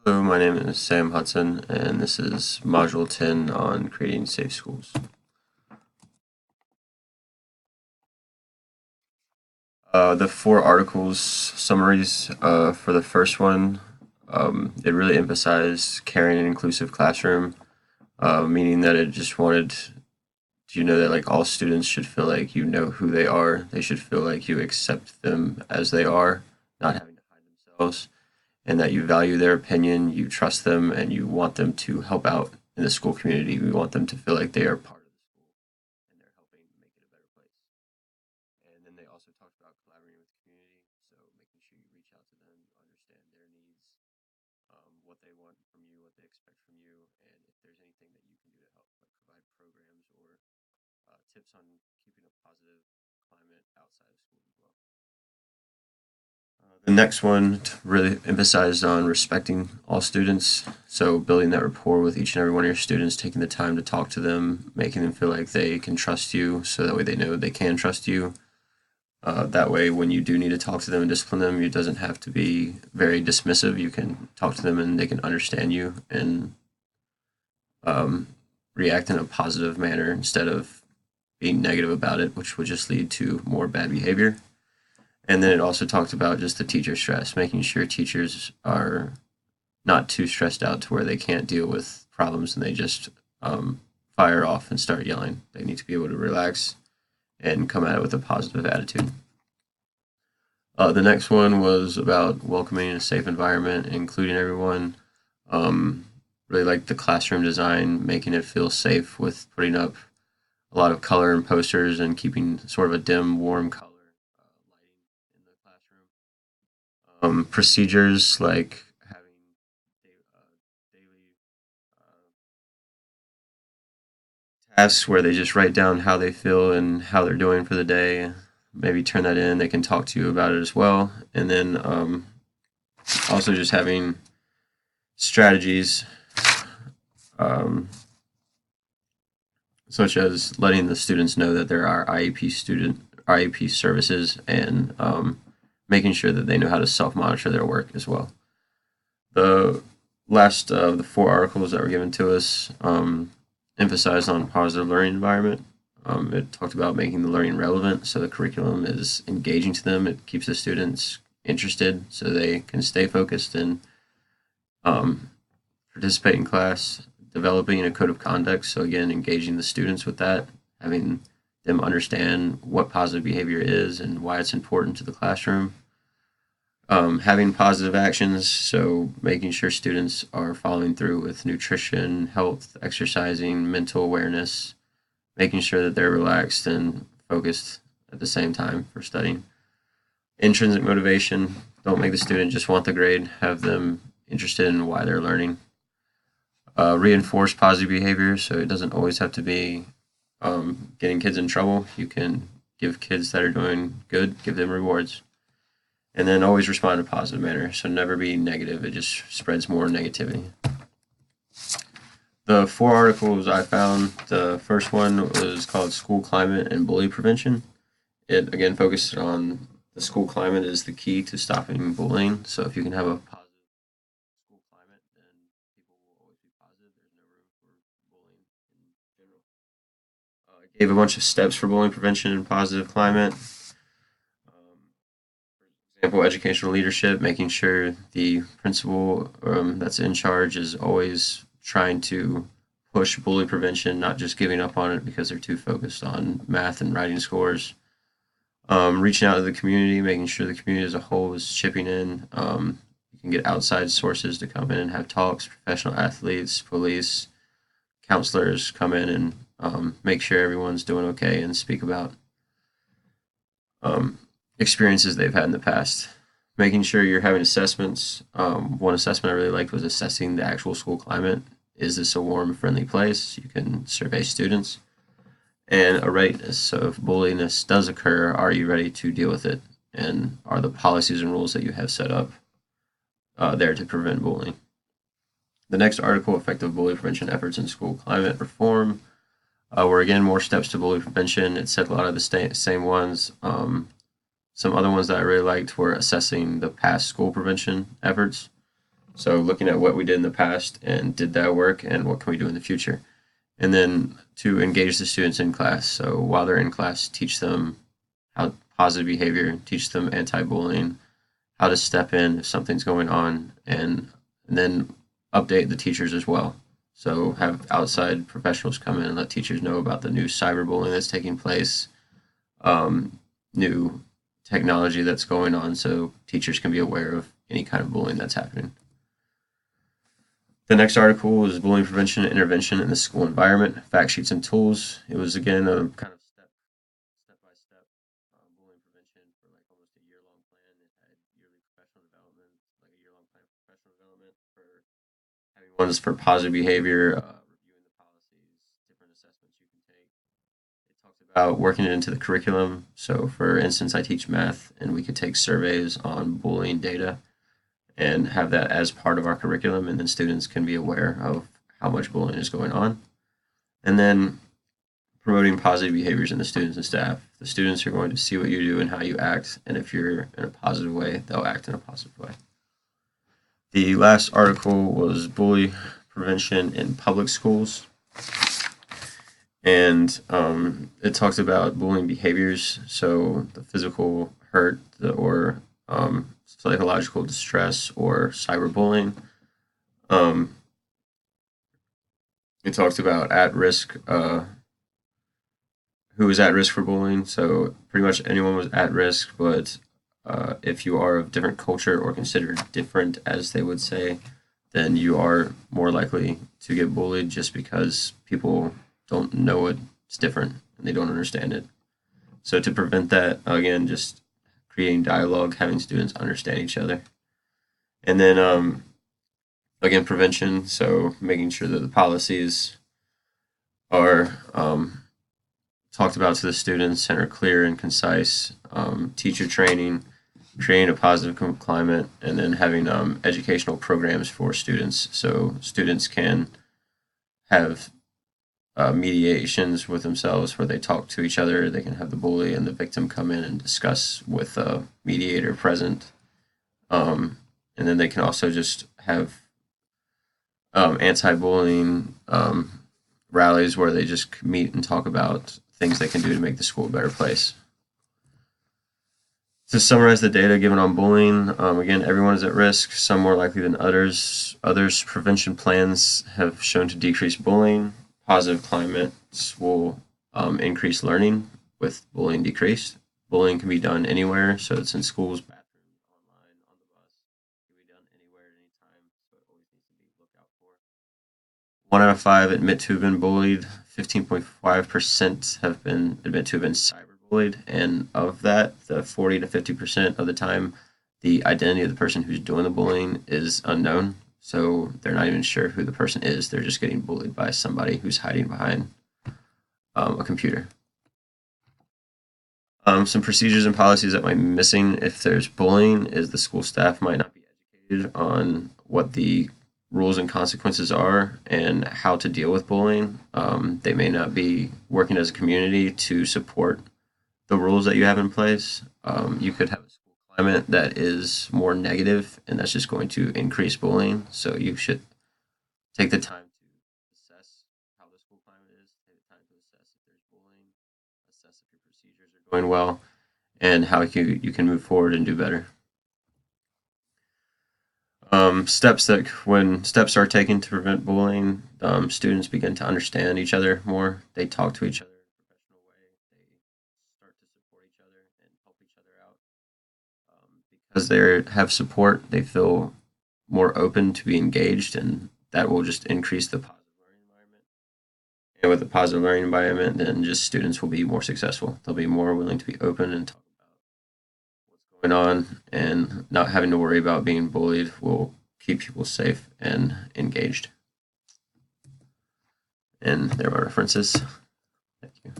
Hello, my name is Sam Hudson, and this is Module 10 on creating safe schools. The four articles summaries for the first one, it really emphasized caring and inclusive classroom, meaning that it just wanted you know that like all students should feel like you know who they are. They should feel like you accept them as they are, not having to hide themselves, and that you value their opinion, you trust them, and you want them to help out in the school community. We want them to feel like they are part of the school and they're helping make it a better place. And then they also talked about collaborating with the community, so making sure you reach out to them, you understand their needs, what they want from you, what they expect from you, and if there's anything that you can do to help, like provide programs or tips on keeping a positive climate outside of school as well. The next one really emphasized on respecting all students. So building that rapport with each and every one of your students, taking the time to talk to them, making them feel like they can trust you, so that way they know they can trust you. That way, when you do need to talk to them and discipline them, it doesn't have to be very dismissive. You can talk to them and they can understand you and um, react in a positive manner instead of being negative about it, which would just lead to more bad behavior. And then it also talked about just the teacher stress, making sure teachers are not too stressed out to where they can't deal with problems and they just fire off and start yelling. They need to be able to relax and come at it with a positive attitude. The next one was about welcoming a safe environment, including everyone. Um, really like the classroom design, making it feel safe with putting up a lot of color and posters and keeping sort of a dim, warm color lighting in the classroom. Procedures like having daily tasks where they just write down how they feel and how they're doing for the day. Maybe turn that in. They can talk to you about it as well. And then also just having strategies um, such as letting the students know that there are IEP services and making sure that they know how to self monitor their work as well. The last of the four articles that were given to us emphasized on positive learning environment. It talked about making the learning relevant, so the curriculum is engaging to them. It keeps the students interested, so they can stay focused and um, participate in class. Developing a code of conduct, so again, engaging the students with that, having them understand what positive behavior is and why it's important to the classroom. Having positive actions, so making sure students are following through with nutrition, health, exercising, mental awareness, making sure that they're relaxed and focused at the same time for studying. Intrinsic motivation, don't make the student just want the grade, have them interested in why they're learning. Reinforce positive behavior, so it doesn't always have to be getting kids in trouble. You can give kids that are doing good, give them rewards. And then always respond in a positive manner. So never be negative. It just spreads more negativity. The four articles I found, the first one was called School Climate and Bully Prevention. It again focused on the school climate is the key to stopping bullying. So if you can have a positive school climate, then people will always be positive. There's no room for bullying in general. It gave a bunch of steps for bullying prevention and positive climate. For example, educational leadership, making sure the principal that's in charge is always trying to push bully prevention, not just giving up on it because they're too focused on math and writing scores. Reaching out to the community, making sure the community as a whole is chipping in. You can get outside sources to come in and have talks, professional athletes, police, counselors come in and make sure everyone's doing okay and speak about um, experiences they've had in the past. Making sure you're having assessments. One assessment I really liked was assessing the actual school climate. Is this a warm, friendly place? You can survey students. And a readiness. So if bullyingness does occur, are you ready to deal with it? And are the policies and rules that you have set up there to prevent bullying? The next article, Effective Bully Prevention Efforts in School Climate Reform, were again more steps to bully prevention. It said a lot of the same ones. Some other ones that I really liked were assessing the past school prevention efforts. So looking at what we did in the past and did that work and what can we do in the future. And then to engage the students in class. So while they're in class, teach them how positive behavior, teach them anti-bullying, how to step in if something's going on, and then update the teachers as well. So have outside professionals come in and let teachers know about the new cyberbullying that's taking place, new technology that's going on, so teachers can be aware of any kind of bullying that's happening. The next article is bullying prevention and intervention in the school environment, fact sheets and tools. It was again a kind of step by step bullying prevention for like almost a year long plan. It had yearly professional development, like a year long plan for professional development for having ones for positive behavior, reviewing the policies, different assessments you can take. It talks about working it into the curriculum. So, for instance, I teach math, and we could take surveys on bullying data and have that as part of our curriculum, and then students can be aware of how much bullying is going on. And then promoting positive behaviors in the students and staff. The students are going to see what you do and how you act, and if you're in a positive way, they'll act in a positive way. The last article was bully prevention in public schools, and it talks about bullying behaviors, so the physical hurt or psychological distress or cyberbullying. Um, it talks about at risk, who is at risk for bullying. So pretty much anyone was at risk, but if you are of different culture or considered different, as they would say, then you are more likely to get bullied just because people don't know it's different and they don't understand it. So to prevent that, again, just creating dialogue, having students understand each other. And then again, prevention, so making sure that the policies are talked about to the students and are clear and concise, teacher training, creating a positive climate, and then having educational programs for students so students can have mediations with themselves where they talk to each other. They can have the bully and the victim come in and discuss with a mediator present. And then they can also just have anti-bullying rallies where they just meet and talk about things they can do to make the school a better place. To summarize the data given on bullying, again, everyone is at risk, some more likely than others. Others' prevention plans have shown to decrease bullying. Positive climates will increase learning with bullying decreased. Bullying can be done anywhere, so it's in schools, bathrooms, online, on the bus. It can be done anywhere at any time, so it always needs to be looked out for. 1 out of 5 admit to have been bullied. 15.5% have been admit to have been cyberbullied, and of that, the 40 to 50% of the time, the identity of the person who's doing the bullying is unknown. So they're not even sure who the person is. They're just getting bullied by somebody who's hiding behind a computer. Some procedures and policies that might be missing if there's bullying is the school staff might not be educated on what the rules and consequences are and how to deal with bullying. They may not be working as a community to support the rules that you have in place. You could have a school climate that is more negative, and that's just going to increase bullying. So you should take the time to assess how the school climate is, take the time to assess if there's bullying, assess if your procedures are going well, and how you can move forward and do better. Steps that when steps are taken to prevent bullying, students begin to understand each other more. They talk to each other in a professional way. They start to support each other and help each other out. Because they have support, they feel more open to be engaged, and that will just increase the positive learning environment. And with a positive learning environment, then just students will be more successful. They'll be more willing to be open and talk about what's going on, and not having to worry about being bullied will keep people safe and engaged. And there are my references. Thank you.